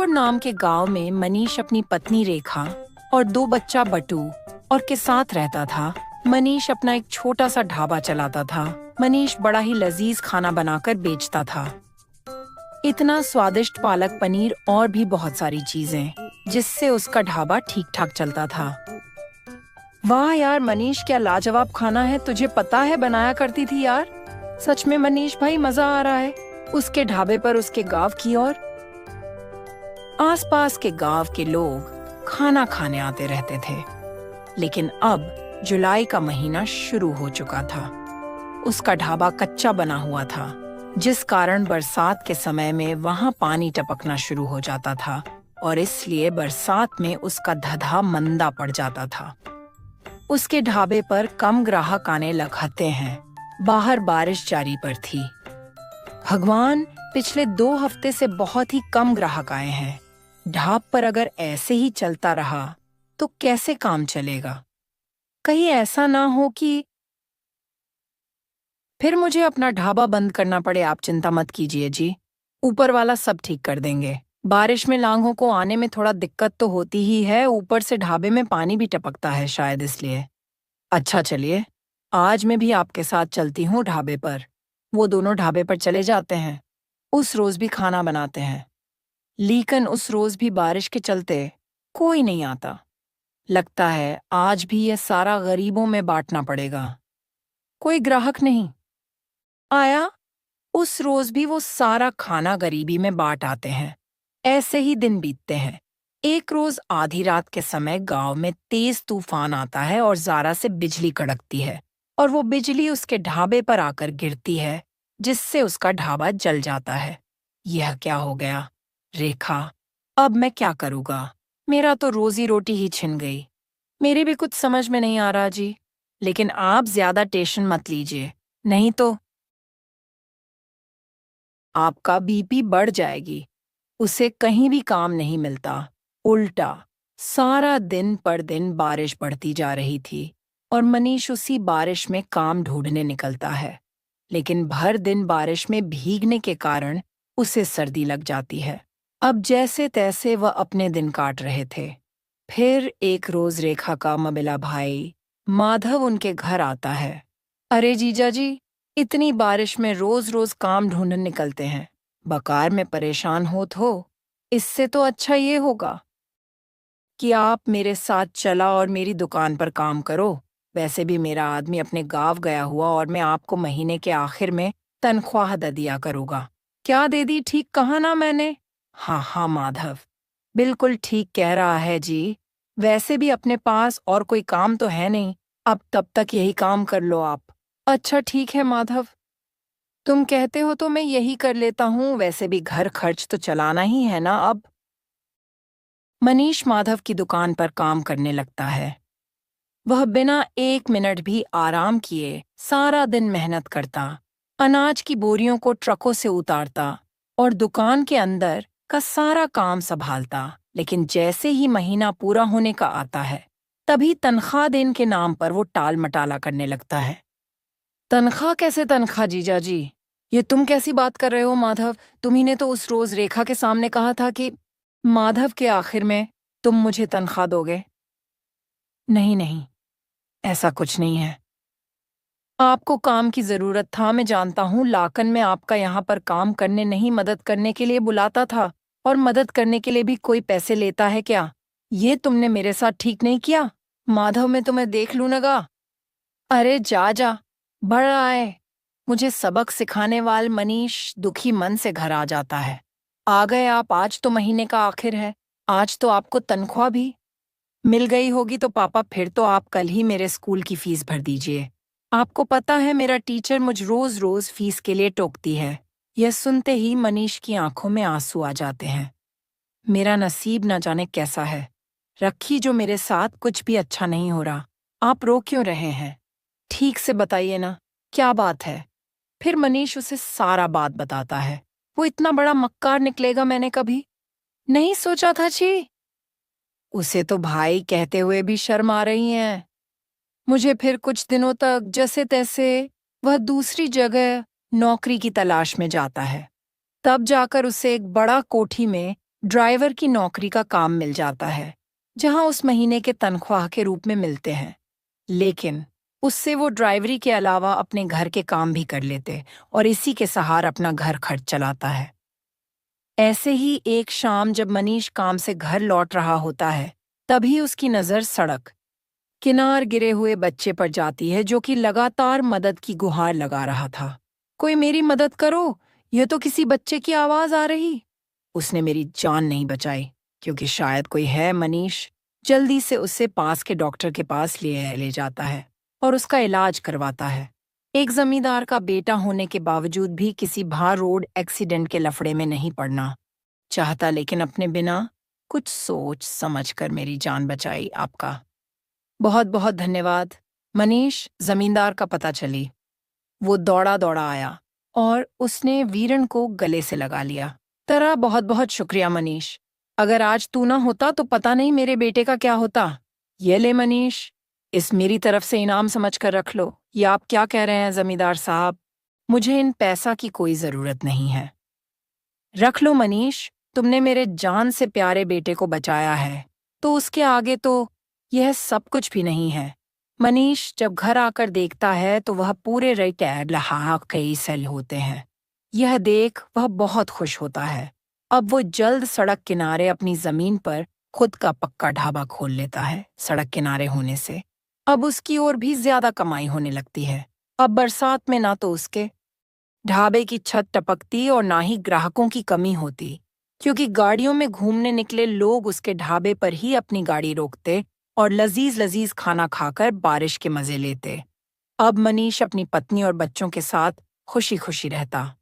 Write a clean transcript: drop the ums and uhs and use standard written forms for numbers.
नाम के गांव में मनीष अपनी पत्नी रेखा और दो बच्चा बटू और के साथ रहता था। मनीष अपना एक छोटा सा ढाबा चलाता था। मनीष बड़ा ही लजीज खाना बनाकर बेचता था। इतना स्वादिष्ट पालक पनीर और भी बहुत सारी चीजें, जिससे उसका ढाबा ठीक ठाक चलता था। वाह यार मनीष, क्या लाजवाब खाना है, तुझे पता है बनाया करती थी यार। सच में मनीष भाई, मजा आ रहा है। उसके ढाबे पर उसके गांव की और आसपास के गांव के लोग खाना खाने आते रहते थे। लेकिन अब जुलाई का महीना शुरू हो चुका था। उसका ढाबा कच्चा बना हुआ था, जिस कारण बरसात के समय में वहां पानी टपकना शुरू हो जाता था और इसलिए बरसात में उसका धधा मंदा पड़ जाता था। उसके ढाबे पर कम ग्राहक आने लगते हैं। बाहर बारिश जारी पर थी। भगवान, पिछले 2 हफ्ते से बहुत ही कम ग्राहक आए हैं। ढाब पर अगर ऐसे ही चलता रहा तो कैसे काम चलेगा? कहीं ऐसा ना हो कि फिर मुझे अपना ढाबा बंद करना पड़े। आप चिंता मत कीजिए जी, ऊपर वाला सब ठीक कर देंगे। बारिश में लांघों को आने में थोड़ा दिक्कत तो होती ही है, ऊपर से ढाबे में पानी भी टपकता है शायद इसलिए। अच्छा चलिए, आज मैं भी आपके साथ चलती हूँ ढाबे पर। वो दोनों ढाबे पर चले जाते हैं। उस रोज भी खाना बनाते हैं, लेकिन उस रोज भी बारिश के चलते कोई नहीं आता। लगता है आज भी यह सारा गरीबों में बांटना पड़ेगा। कोई ग्राहक नहीं आया। उस रोज भी वो सारा खाना गरीबी में बांट आते हैं। ऐसे ही दिन बीतते हैं। एक रोज आधी रात के समय गांव में तेज तूफान आता है और ज़ारा से बिजली कड़कती है और वो बिजली उसके ढाबे पर आकर गिरती है, जिससे उसका ढाबा जल जाता है। यह क्या हो गया? रेखा, अब मैं क्या करूँगा? मेरा तो रोजी रोटी ही छिन गई। मेरी भी कुछ समझ में नहीं आ रहा जी, लेकिन आप ज्यादा टेंशन मत लीजिए, नहीं तो आपका बीपी बढ़ जाएगी। उसे कहीं भी काम नहीं मिलता। उल्टा सारा दिन पर दिन बारिश बढ़ती जा रही थी और मनीष उसी बारिश में काम ढूंढने निकलता है। लेकिन भर दिन बारिश में भीगने के कारण उसे सर्दी लग जाती है। अब जैसे तैसे वह अपने दिन काट रहे थे। फिर एक रोज रेखा का ममिला भाई माधव उनके घर आता है। अरे जीजा जी, इतनी बारिश में रोज रोज काम ढूंढने निकलते हैं, बकार में परेशान हो। इससे तो अच्छा ये होगा कि आप मेरे साथ चला और मेरी दुकान पर काम करो। वैसे भी मेरा आदमी अपने गांव गया हुआ और मैं आपको महीने के आखिर में तनख्वाह दिया करूँगा। क्या दे दी? ठीक कहा ना मैंने? हाँ हाँ माधव, बिल्कुल ठीक कह रहा है जी। वैसे भी अपने पास और कोई काम तो है नहीं, अब तब तक यही काम कर लो आप। अच्छा ठीक है माधव, तुम कहते हो तो मैं यही कर लेता हूँ। वैसे भी घर खर्च तो चलाना ही है ना अब। मनीष माधव की दुकान पर काम करने लगता है। वह बिना 1 मिनट भी आराम किए सारा दिन मेहनत करता, अनाज की बोरियों को ट्रकों से उतारता और दुकान के अंदर का सारा काम संभालता। लेकिन जैसे ही महीना पूरा होने का आता है, तभी तनख्वाह देने के नाम पर वो टाल मटाला करने लगता है। तनख्वाह कैसे तनख्वाह जीजा जी? ये तुम कैसी बात कर रहे हो माधव? तुम्ही ने तो उस रोज रेखा के सामने कहा था कि माधव के आखिर में तुम मुझे तनख्वाह दोगे। नहीं नहीं, ऐसा कुछ नहीं है। आपको काम की जरूरत था, मैं जानता हूँ। लाकन में आपका यहाँ पर काम करने नहीं, मदद करने के लिए बुलाता था। और मदद करने के लिए भी कोई पैसे लेता है क्या? ये तुमने मेरे साथ ठीक नहीं किया माधव। मैं तुम्हें देख लूँ नगा। अरे जा जा, बढ़ रहा है। मुझे सबक सिखाने वाल मनीष दुखी मन से घर आ जाता है। आ गए आप? आज तो महीने का आखिर है, आज तो आपको तनख्वाह भी मिल गई होगी। तो पापा, फिर तो आप कल ही मेरे स्कूल की फीस भर दीजिए। आपको पता है मेरा टीचर मुझ रोज रोज फीस के लिए टोकती है। यह सुनते ही मनीष की आंखों में आंसू आ जाते हैं। मेरा नसीब न जाने कैसा है। रखी, जो मेरे साथ कुछ भी अच्छा नहीं हो रहा। आप रो क्यों रहे हैं? ठीक से बताइए ना, क्या बात है? फिर मनीष उसे सारा बात बताता है। वो इतना बड़ा मक्कार निकलेगा, मैंने कभी नहीं सोचा था जी। उसे तो भाई कहते हुए भी शर्म आ रही है मुझे। फिर कुछ दिनों तक जैसे तैसे वह दूसरी जगह नौकरी की तलाश में जाता है। तब जाकर उसे एक बड़ा कोठी में ड्राइवर की नौकरी का काम मिल जाता है, जहां उस महीने के तनख्वाह के रूप में मिलते हैं। लेकिन उससे वो ड्राइवरी के अलावा अपने घर के काम भी कर लेते और इसी के सहारे अपना घर खर्च चलाता है। ऐसे ही एक शाम जब मनीष काम से घर लौट रहा होता है, तभी उसकी नज़र सड़क किनार गिरे हुए बच्चे पर जाती है, जो कि लगातार मदद की गुहार लगा रहा था। कोई मेरी मदद करो, यह तो किसी बच्चे की आवाज आ रही। उसने मेरी जान नहीं बचाई, क्योंकि शायद कोई है। मनीष जल्दी से उसे पास के डॉक्टर के पास ले जाता है और उसका इलाज करवाता है। एक जमींदार का बेटा होने के बावजूद भी किसी भार रोड एक्सीडेंट के लफड़े में नहीं पड़ना चाहता, लेकिन अपने बिना कुछ सोच समझ कर मेरी जान बचाई। आपका बहुत बहुत धन्यवाद। मनीष जमींदार का पता चली। वो दौड़ा दौड़ा आया और उसने वीरन को गले से लगा लिया। तेरा बहुत बहुत शुक्रिया मनीष। अगर आज तू ना होता तो पता नहीं मेरे बेटे का क्या होता। ये ले मनीष, इस मेरी तरफ से इनाम समझ कर रख लो। ये आप क्या कह रहे हैं जमींदार साहब? मुझे इन पैसा की कोई जरूरत नहीं है। रख लो मनीष, तुमने मेरे जान से प्यारे बेटे को बचाया है, तो उसके आगे तो यह सब कुछ भी नहीं है। मनीष जब घर आकर देखता है तो वह पूरे रिटायर्ड कई सेल होते हैं। यह देख वह बहुत खुश होता है। अब वो जल्द सड़क किनारे अपनी जमीन पर खुद का पक्का ढाबा खोल लेता है। सड़क किनारे होने से अब उसकी और भी ज्यादा कमाई होने लगती है। अब बरसात में ना तो उसके ढाबे की छत टपकती और ना ही ग्राहकों की कमी होती, क्योंकि गाड़ियों में घूमने निकले लोग उसके ढाबे पर ही अपनी गाड़ी रोकते और लजीज लजीज खाना खाकर बारिश के मजे लेते। अब मनीष अपनी पत्नी और बच्चों के साथ खुशी खुशी रहता।